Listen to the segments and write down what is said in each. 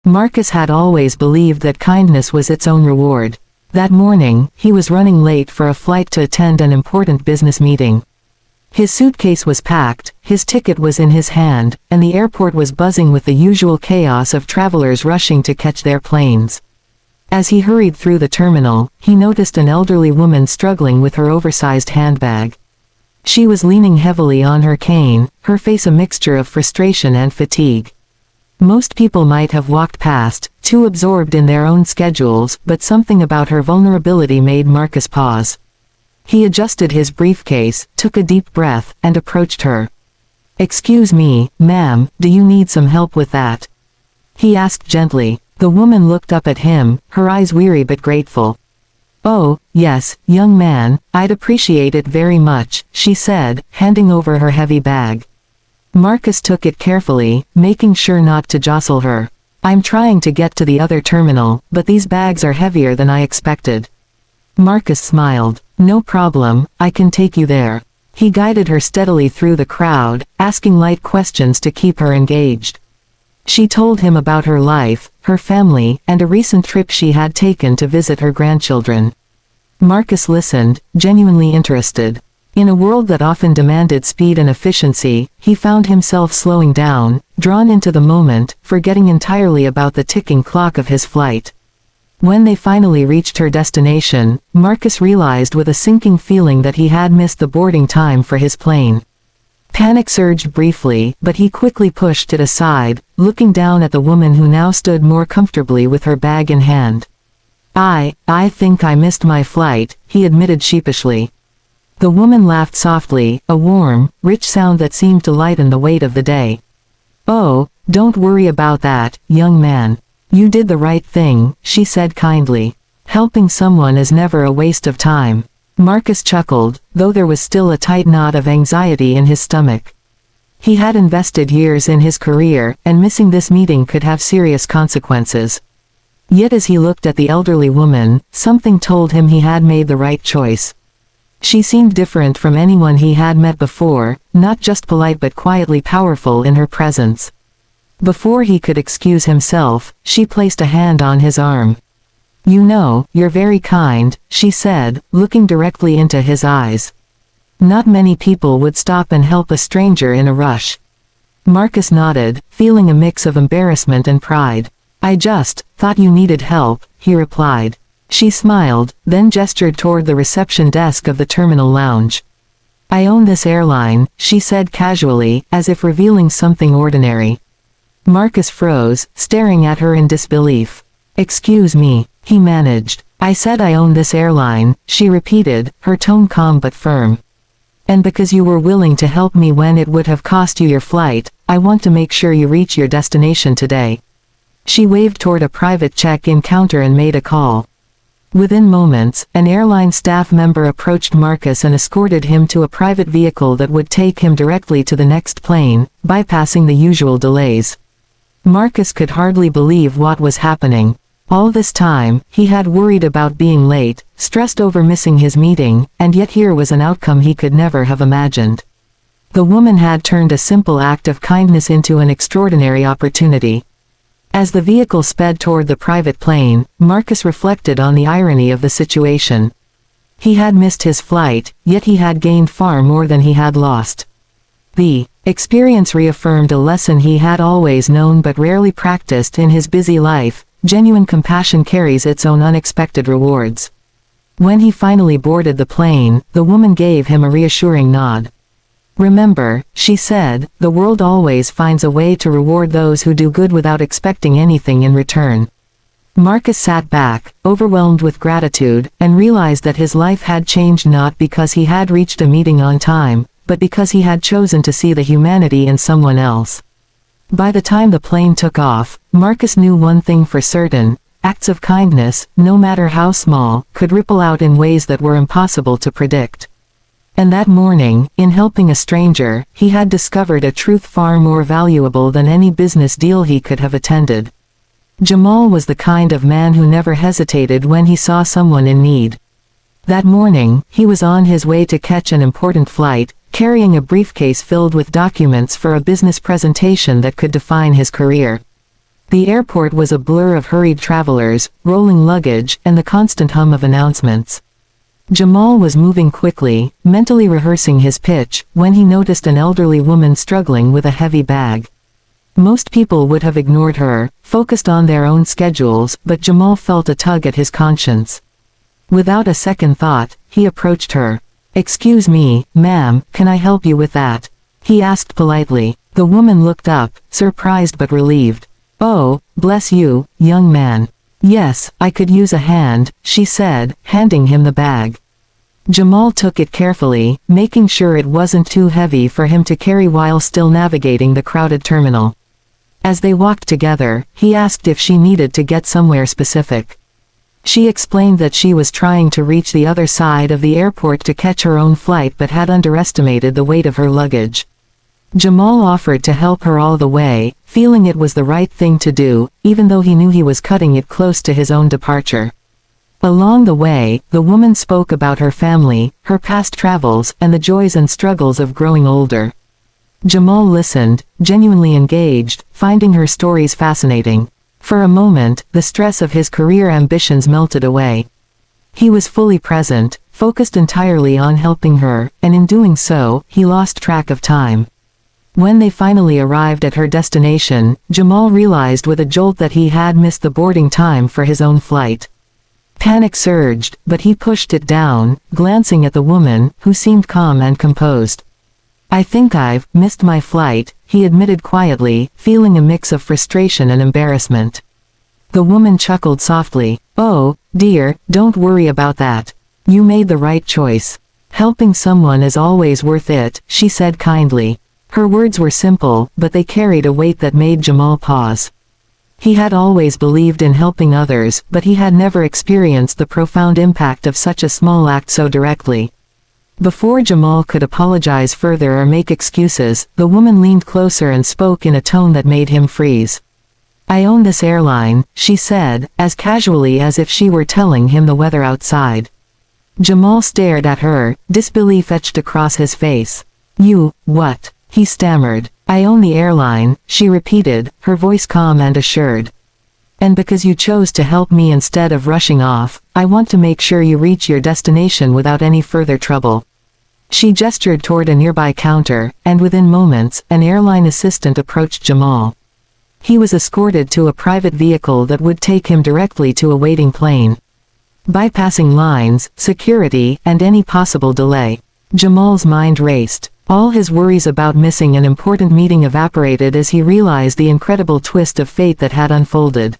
Marcus had always believed that kindness was its own reward. That morning, he was running late for a flight to attend an important business meeting. His suitcase was packed, his ticket was in his hand, and the airport was buzzing with the usual chaos of travelers rushing to catch their planes. As he hurried through the terminal, he noticed an elderly woman struggling with her oversized handbag. She was leaning heavily on her cane, her face a mixture of frustration and fatigue. Most people might have walked past, too absorbed in their own schedules, but something about her vulnerability made Marcus pause. He adjusted his briefcase, took a deep breath, and approached her. "Excuse me, ma'am, do you need some help with that?" he asked gently. The woman looked up at him, her eyes weary but grateful. "Oh, yes, young man, I'd appreciate it very much," she said, handing over her heavy bag. Marcus took it carefully, making sure not to jostle her. "I'm trying to get to the other terminal, but these bags are heavier than I expected." Marcus smiled. "No problem, I can take you there." He guided her steadily through the crowd, asking light questions to keep her engaged. She told him about her life, her family, and a recent trip she had taken to visit her grandchildren. Marcus listened, genuinely interested. In a world that often demanded speed and efficiency, he found himself slowing down, drawn into the moment, forgetting entirely about the ticking clock of his flight. When they finally reached her destination, Marcus realized with a sinking feeling that he had missed the boarding time for his plane. Panic surged briefly, but he quickly pushed it aside, looking down at the woman who now stood more comfortably with her bag in hand. I think I missed my flight," he admitted sheepishly. The woman laughed softly, a warm, rich sound that seemed to lighten the weight of the day. "Oh, don't worry about that, young man. You did the right thing," she said kindly. "Helping someone is never a waste of time." Marcus chuckled, though there was still a tight knot of anxiety in his stomach. He had invested years in his career, and missing this meeting could have serious consequences. Yet as he looked at the elderly woman, something told him he had made the right choice. She seemed different from anyone he had met before, not just polite but quietly powerful in her presence. Before he could excuse himself, she placed a hand on his arm. "You know, you're very kind," she said, looking directly into his eyes. Not many people would stop and help a stranger in a rush. Marcus nodded, feeling a mix of embarrassment and pride. "I just thought you needed help," he replied. She smiled, then gestured toward the reception desk of the terminal lounge. "I own this airline," she said casually, as if revealing something ordinary. Marcus froze, staring at her in disbelief. "Excuse me," he managed. "I said I own this airline," she repeated, her tone calm but firm. "And because you were willing to help me when it would have cost you your flight, I want to make sure you reach your destination today." She waved toward a private check-in counter and made a call. Within moments, an airline staff member approached Marcus and escorted him to a private vehicle that would take him directly to the next plane, bypassing the usual delays. Marcus could hardly believe what was happening. All this time, he had worried about being late, stressed over missing his meeting, and yet here was an outcome he could never have imagined. The woman had turned a simple act of kindness into an extraordinary opportunity. As the vehicle sped toward the private plane, Marcus reflected on the irony of the situation. He had missed his flight, yet he had gained far more than he had lost. The experience reaffirmed a lesson he had always known but rarely practiced in his busy life: genuine compassion carries its own unexpected rewards. When he finally boarded the plane, the woman gave him a reassuring nod. "Remember," she said, "the world always finds a way to reward those who do good without expecting anything in return." Marcus sat back, overwhelmed with gratitude, and realized that his life had changed not because he had reached a meeting on time, but because he had chosen to see the humanity in someone else. By the time the plane took off, Marcus knew one thing for certain: acts of kindness, no matter how small, could ripple out in ways that were impossible to predict. And that morning, in helping a stranger, he had discovered a truth far more valuable than any business deal he could have attended. Jamal was the kind of man who never hesitated when he saw someone in need. That morning, he was on his way to catch an important flight, carrying a briefcase filled with documents for a business presentation that could define his career. The airport was a blur of hurried travelers, rolling luggage, and the constant hum of announcements. Jamal was moving quickly, mentally rehearsing his pitch, when he noticed an elderly woman struggling with a heavy bag. Most people would have ignored her, focused on their own schedules, but Jamal felt a tug at his conscience. Without a second thought, he approached her. "Excuse me, ma'am, can I help you with that?" he asked politely. The woman looked up, surprised but relieved. "Oh, bless you, young man. Yes, I could use a hand," she said, handing him the bag. Jamal took it carefully, making sure it wasn't too heavy for him to carry while still navigating the crowded terminal. As they walked together, he asked if she needed to get somewhere specific. She explained that she was trying to reach the other side of the airport to catch her own flight but had underestimated the weight of her luggage. Jamal offered to help her all the way, feeling it was the right thing to do, even though he knew he was cutting it close to his own departure. Along the way, the woman spoke about her family, her past travels, and the joys and struggles of growing older. Jamal listened, genuinely engaged, finding her stories fascinating. For a moment, the stress of his career ambitions melted away. He was fully present, focused entirely on helping her, and in doing so, he lost track of time. When they finally arrived at her destination, Jamal realized with a jolt that he had missed the boarding time for his own flight. Panic surged, but he pushed it down, glancing at the woman, who seemed calm and composed. "I think I've missed my flight," he admitted quietly, feeling a mix of frustration and embarrassment. The woman chuckled softly. "Oh, dear, don't worry about that. You made the right choice. Helping someone is always worth it," she said kindly. Her words were simple, but they carried a weight that made Jamal pause. He had always believed in helping others, but he had never experienced the profound impact of such a small act so directly. Before Jamal could apologize further or make excuses, the woman leaned closer and spoke in a tone that made him freeze. "I own this airline," she said, as casually as if she were telling him the weather outside. Jamal stared at her, disbelief etched across his face. "You, what?" he stammered. "I own the airline," she repeated, her voice calm and assured. "And because you chose to help me instead of rushing off, I want to make sure you reach your destination without any further trouble." She gestured toward a nearby counter, and within moments, an airline assistant approached Jamal. He was escorted to a private vehicle that would take him directly to a waiting plane. Bypassing lines, security, and any possible delay, Jamal's mind raced. All his worries about missing an important meeting evaporated as he realized the incredible twist of fate that had unfolded.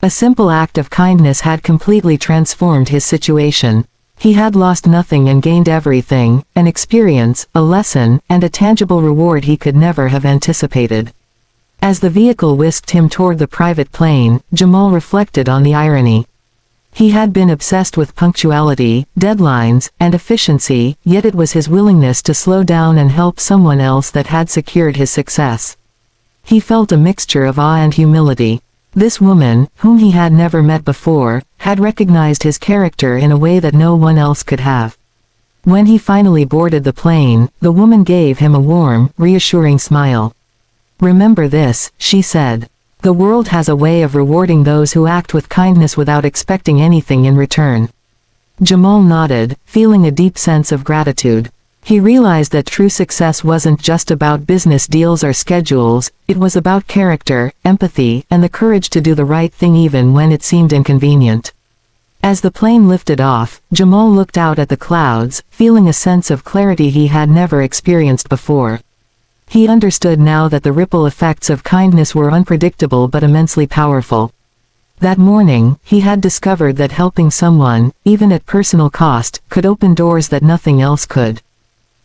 A simple act of kindness had completely transformed his situation. He had lost nothing and gained everything, an experience, a lesson, and a tangible reward he could never have anticipated. As the vehicle whisked him toward the private plane, Jamal reflected on the irony. He had been obsessed with punctuality, deadlines, and efficiency, yet it was his willingness to slow down and help someone else that had secured his success. He felt a mixture of awe and humility. This woman, whom he had never met before, had recognized his character in a way that no one else could have. When he finally boarded the plane, the woman gave him a warm, reassuring smile. "Remember this," she said. "The world has a way of rewarding those who act with kindness without expecting anything in return." Jamal nodded, feeling a deep sense of gratitude. He realized that true success wasn't just about business deals or schedules, it was about character, empathy, and the courage to do the right thing even when it seemed inconvenient. As the plane lifted off, Jamal looked out at the clouds, feeling a sense of clarity he had never experienced before. He understood now that the ripple effects of kindness were unpredictable but immensely powerful. That morning, he had discovered that helping someone, even at personal cost, could open doors that nothing else could.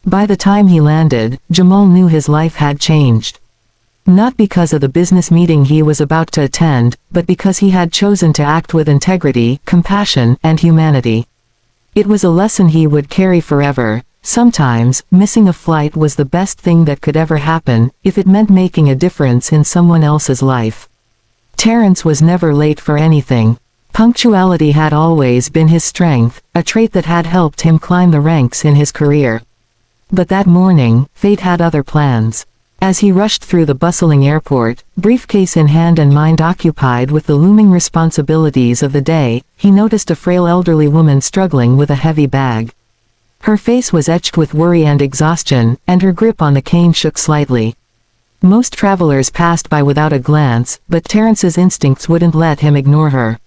By the time he landed, Jamal knew his life had changed. Not because of the business meeting he was about to attend, but because he had chosen to act with integrity, compassion, and humanity. It was a lesson he would carry forever. Sometimes, missing a flight was the best thing that could ever happen, if it meant making a difference in someone else's life. Terrence was never late for anything. Punctuality had always been his strength, a trait that had helped him climb the ranks in his career. But that morning, fate had other plans. As he rushed through the bustling airport, briefcase in hand and mind occupied with the looming responsibilities of the day, he noticed a frail elderly woman struggling with a heavy bag. Her face was etched with worry and exhaustion, and her grip on the cane shook slightly. Most travelers passed by without a glance, but Terrence's instincts wouldn't let him ignore her.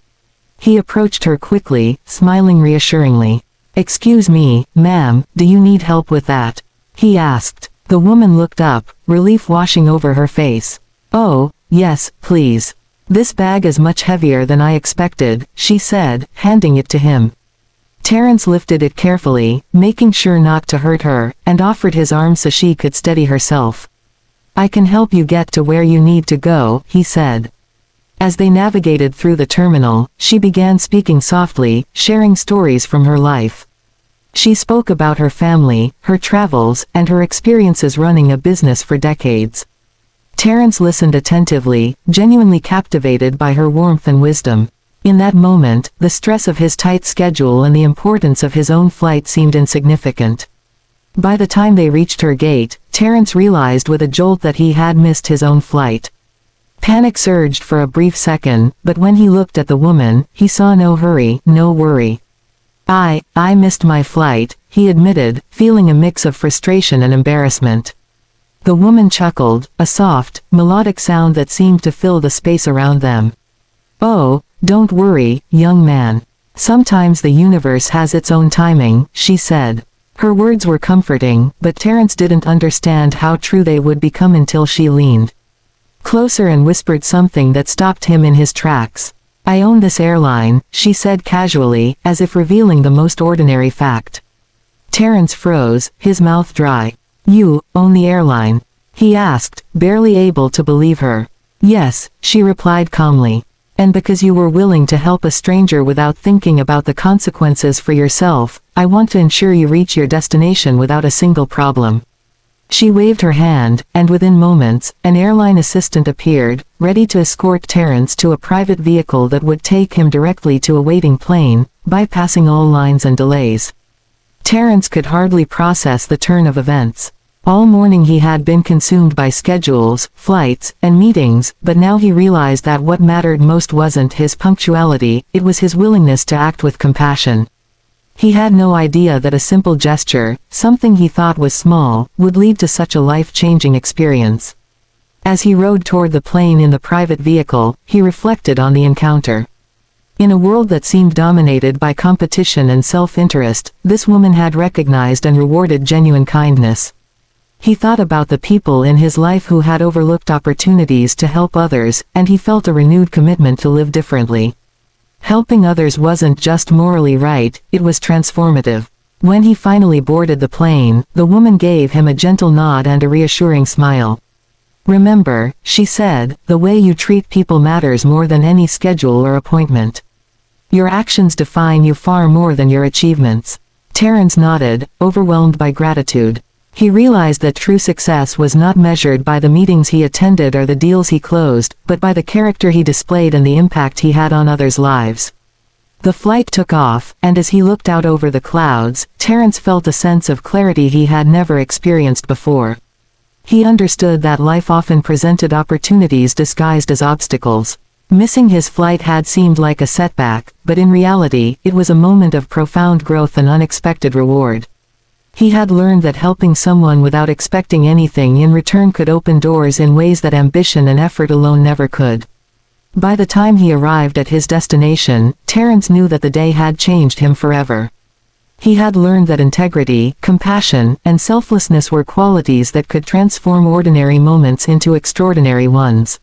He approached her quickly, smiling reassuringly. "Excuse me, ma'am, do you need help with that?" he asked. The woman looked up, relief washing over her face. "Oh, yes, please. This bag is much heavier than I expected," she said, handing it to him. Terrence lifted it carefully, making sure not to hurt her, and offered his arm so she could steady herself. "I can help you get to where you need to go," he said. As they navigated through the terminal, she began speaking softly, sharing stories from her life. She spoke about her family, her travels, and her experiences running a business for decades. Terrence listened attentively, genuinely captivated by her warmth and wisdom. In that moment, the stress of his tight schedule and the importance of his own flight seemed insignificant. By the time they reached her gate, Terrence realized with a jolt that he had missed his own flight. Panic surged for a brief second, but when he looked at the woman, he saw no hurry, no worry. I missed my flight," he admitted, feeling a mix of frustration and embarrassment. The woman chuckled, a soft, melodic sound that seemed to fill the space around them. "Oh, don't worry, young man. Sometimes the universe has its own timing," she said. Her words were comforting, but Terrence didn't understand how true they would become until she leaned closer and whispered something that stopped him in his tracks. "I own this airline," she said casually, as if revealing the most ordinary fact. Terrence froze, his mouth dry. "You own the airline?" he asked, barely able to believe her. "Yes," she replied calmly. "And because you were willing to help a stranger without thinking about the consequences for yourself, I want to ensure you reach your destination without a single problem." She waved her hand, and within moments, an airline assistant appeared, ready to escort Terrence to a private vehicle that would take him directly to a waiting plane, bypassing all lines and delays. Terrence could hardly process the turn of events. All morning he had been consumed by schedules, flights, and meetings, but now he realized that what mattered most wasn't his punctuality, it was his willingness to act with compassion. He had no idea that a simple gesture, something he thought was small, would lead to such a life-changing experience. As he rode toward the plane in the private vehicle, he reflected on the encounter. In a world that seemed dominated by competition and self-interest, this woman had recognized and rewarded genuine kindness. He thought about the people in his life who had overlooked opportunities to help others, and he felt a renewed commitment to live differently. Helping others wasn't just morally right, it was transformative. When he finally boarded the plane, the woman gave him a gentle nod and a reassuring smile. "Remember," she said, "the way you treat people matters more than any schedule or appointment. Your actions define you far more than your achievements." Terrence nodded, overwhelmed by gratitude. He realized that true success was not measured by the meetings he attended or the deals he closed, but by the character he displayed and the impact he had on others' lives. The flight took off, and as he looked out over the clouds, Terrence felt a sense of clarity he had never experienced before. He understood that life often presented opportunities disguised as obstacles. Missing his flight had seemed like a setback, but in reality, it was a moment of profound growth and unexpected reward. He had learned that helping someone without expecting anything in return could open doors in ways that ambition and effort alone never could. By the time he arrived at his destination, Terrence knew that the day had changed him forever. He had learned that integrity, compassion, and selflessness were qualities that could transform ordinary moments into extraordinary ones.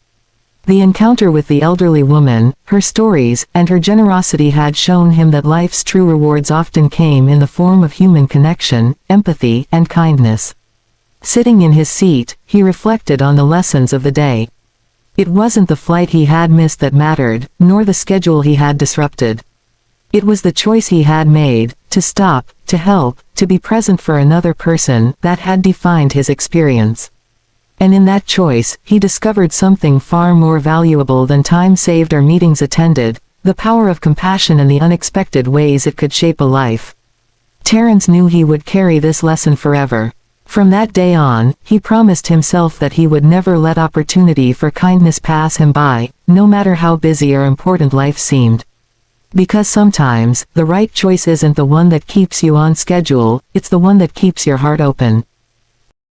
The encounter with the elderly woman, her stories, and her generosity had shown him that life's true rewards often came in the form of human connection, empathy, and kindness. Sitting in his seat, he reflected on the lessons of the day. It wasn't the flight he had missed that mattered, nor the schedule he had disrupted. It was the choice he had made, to stop, to help, to be present for another person, that had defined his experience. And in that choice, he discovered something far more valuable than time saved or meetings attended, the power of compassion and the unexpected ways it could shape a life. Terrence knew he would carry this lesson forever. From that day on, he promised himself that he would never let opportunity for kindness pass him by, no matter how busy or important life seemed. Because sometimes, the right choice isn't the one that keeps you on schedule, it's the one that keeps your heart open.